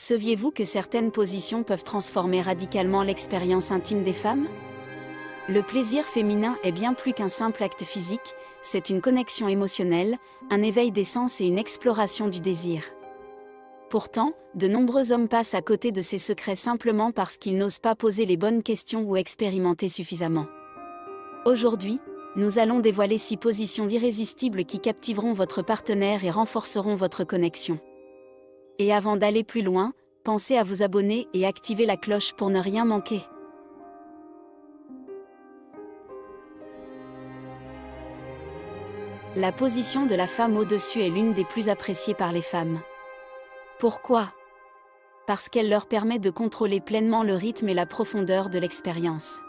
Saviez-vous que certaines positions peuvent transformer radicalement l'expérience intime des femmes? Le plaisir féminin est bien plus qu'un simple acte physique, c'est une connexion émotionnelle, un éveil des sens et une exploration du désir. Pourtant, de nombreux hommes passent à côté de ces secrets simplement parce qu'ils n'osent pas poser les bonnes questions ou expérimenter suffisamment. Aujourd'hui, nous allons dévoiler 6 positions irrésistibles qui captiveront votre partenaire et renforceront votre connexion. Et avant d'aller plus loin, pensez à vous abonner et activer la cloche pour ne rien manquer. La position de la femme au-dessus est l'une des plus appréciées par les femmes. Pourquoi? Parce qu'elle leur permet de contrôler pleinement le rythme et la profondeur de l'expérience.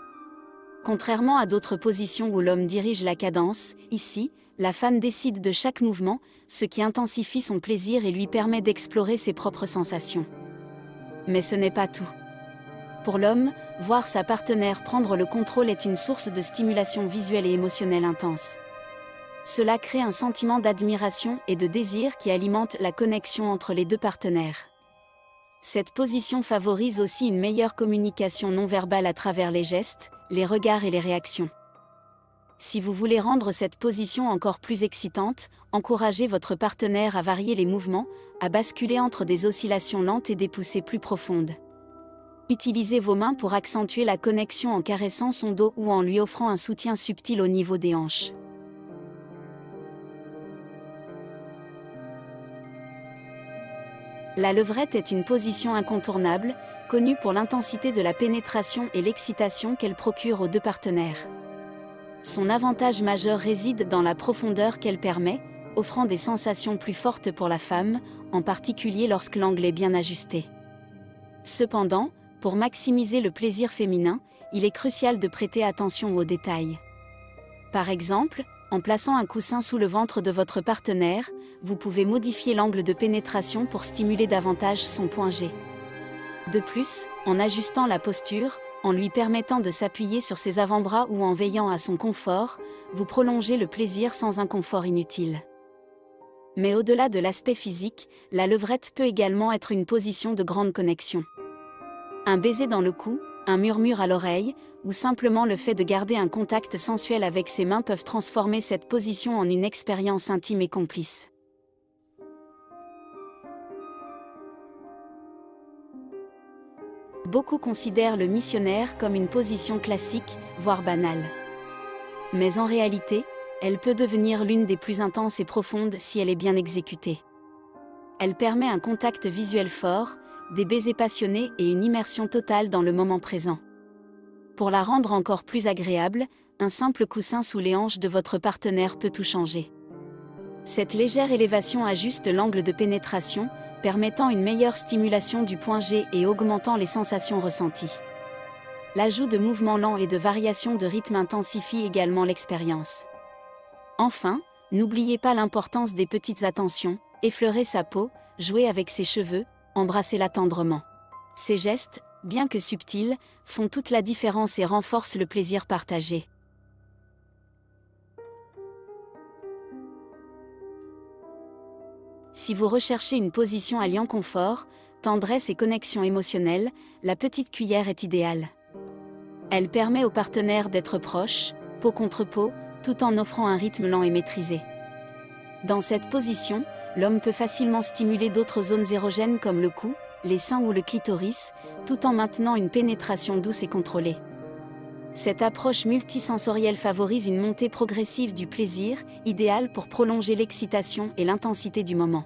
Contrairement à d'autres positions où l'homme dirige la cadence, ici, la femme décide de chaque mouvement, ce qui intensifie son plaisir et lui permet d'explorer ses propres sensations. Mais ce n'est pas tout. Pour l'homme, voir sa partenaire prendre le contrôle est une source de stimulation visuelle et émotionnelle intense. Cela crée un sentiment d'admiration et de désir qui alimente la connexion entre les deux partenaires. Cette position favorise aussi une meilleure communication non verbale à travers les gestes, les regards et les réactions. Si vous voulez rendre cette position encore plus excitante, encouragez votre partenaire à varier les mouvements, à basculer entre des oscillations lentes et des poussées plus profondes. Utilisez vos mains pour accentuer la connexion en caressant son dos ou en lui offrant un soutien subtil au niveau des hanches. La levrette est une position incontournable, connue pour l'intensité de la pénétration et l'excitation qu'elle procure aux deux partenaires. Son avantage majeur réside dans la profondeur qu'elle permet, offrant des sensations plus fortes pour la femme, en particulier lorsque l'angle est bien ajusté. Cependant, pour maximiser le plaisir féminin, il est crucial de prêter attention aux détails. Par exemple, en plaçant un coussin sous le ventre de votre partenaire, vous pouvez modifier l'angle de pénétration pour stimuler davantage son point G. De plus, en ajustant la posture, en lui permettant de s'appuyer sur ses avant-bras ou en veillant à son confort, vous prolongez le plaisir sans inconfort inutile. Mais au-delà de l'aspect physique, la levrette peut également être une position de grande connexion. Un baiser dans le cou, un murmure à l'oreille, ou simplement le fait de garder un contact sensuel avec ses mains peuvent transformer cette position en une expérience intime et complice. Beaucoup considèrent le missionnaire comme une position classique, voire banale. Mais en réalité, elle peut devenir l'une des plus intenses et profondes si elle est bien exécutée. Elle permet un contact visuel fort, des baisers passionnés et une immersion totale dans le moment présent. Pour la rendre encore plus agréable, un simple coussin sous les hanches de votre partenaire peut tout changer. Cette légère élévation ajuste l'angle de pénétration, permettant une meilleure stimulation du point G et augmentant les sensations ressenties. L'ajout de mouvements lents et de variations de rythme intensifie également l'expérience. Enfin, n'oubliez pas l'importance des petites attentions, effleurer sa peau, jouer avec ses cheveux, embrassez-la tendrement. Ces gestes, bien que subtils, font toute la différence et renforcent le plaisir partagé. Si vous recherchez une position alliant confort, tendresse et connexion émotionnelle, la petite cuillère est idéale. Elle permet au partenaire d'être proche, peau contre peau, tout en offrant un rythme lent et maîtrisé. Dans cette position, l'homme peut facilement stimuler d'autres zones érogènes comme le cou, les seins ou le clitoris, tout en maintenant une pénétration douce et contrôlée. Cette approche multisensorielle favorise une montée progressive du plaisir, idéale pour prolonger l'excitation et l'intensité du moment.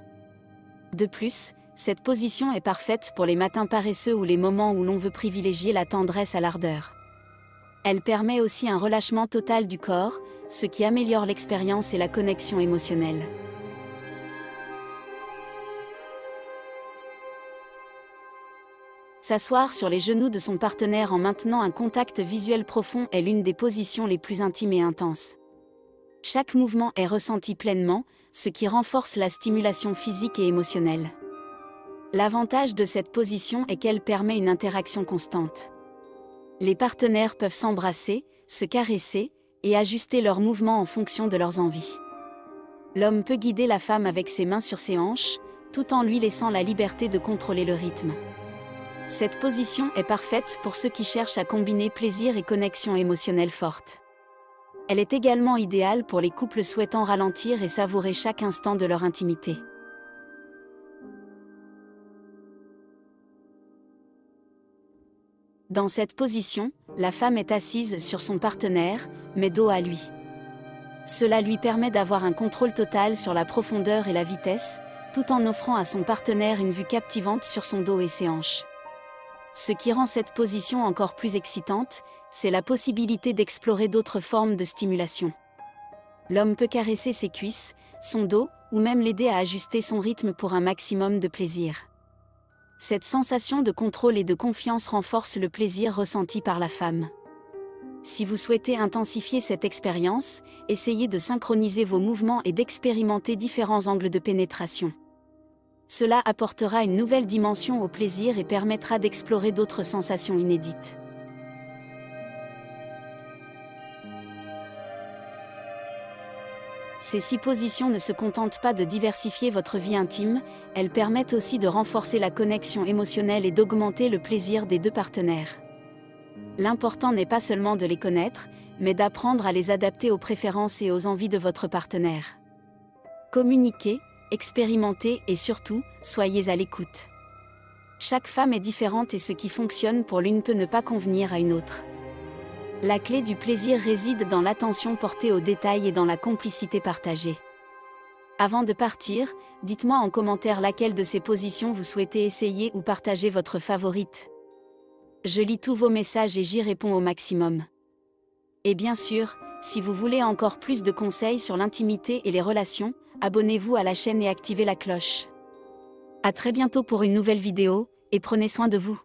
De plus, cette position est parfaite pour les matins paresseux ou les moments où l'on veut privilégier la tendresse à l'ardeur. Elle permet aussi un relâchement total du corps, ce qui améliore l'expérience et la connexion émotionnelle. S'asseoir sur les genoux de son partenaire en maintenant un contact visuel profond est l'une des positions les plus intimes et intenses. Chaque mouvement est ressenti pleinement, ce qui renforce la stimulation physique et émotionnelle. L'avantage de cette position est qu'elle permet une interaction constante. Les partenaires peuvent s'embrasser, se caresser, et ajuster leurs mouvements en fonction de leurs envies. L'homme peut guider la femme avec ses mains sur ses hanches, tout en lui laissant la liberté de contrôler le rythme. Cette position est parfaite pour ceux qui cherchent à combiner plaisir et connexion émotionnelle forte. Elle est également idéale pour les couples souhaitant ralentir et savourer chaque instant de leur intimité. Dans cette position, la femme est assise sur son partenaire, mais dos à lui. Cela lui permet d'avoir un contrôle total sur la profondeur et la vitesse, tout en offrant à son partenaire une vue captivante sur son dos et ses hanches. Ce qui rend cette position encore plus excitante, c'est la possibilité d'explorer d'autres formes de stimulation. L'homme peut caresser ses cuisses, son dos, ou même l'aider à ajuster son rythme pour un maximum de plaisir. Cette sensation de contrôle et de confiance renforce le plaisir ressenti par la femme. Si vous souhaitez intensifier cette expérience, essayez de synchroniser vos mouvements et d'expérimenter différents angles de pénétration. Cela apportera une nouvelle dimension au plaisir et permettra d'explorer d'autres sensations inédites. Ces 6 positions ne se contentent pas de diversifier votre vie intime, elles permettent aussi de renforcer la connexion émotionnelle et d'augmenter le plaisir des deux partenaires. L'important n'est pas seulement de les connaître, mais d'apprendre à les adapter aux préférences et aux envies de votre partenaire. Communiquez, expérimentez et surtout, soyez à l'écoute. Chaque femme est différente et ce qui fonctionne pour l'une peut ne pas convenir à une autre. La clé du plaisir réside dans l'attention portée aux détails et dans la complicité partagée. Avant de partir, dites-moi en commentaire laquelle de ces positions vous souhaitez essayer ou partager votre favorite. Je lis tous vos messages et j'y réponds au maximum. Et bien sûr, si vous voulez encore plus de conseils sur l'intimité et les relations, abonnez-vous à la chaîne et activez la cloche. À très bientôt pour une nouvelle vidéo, et prenez soin de vous.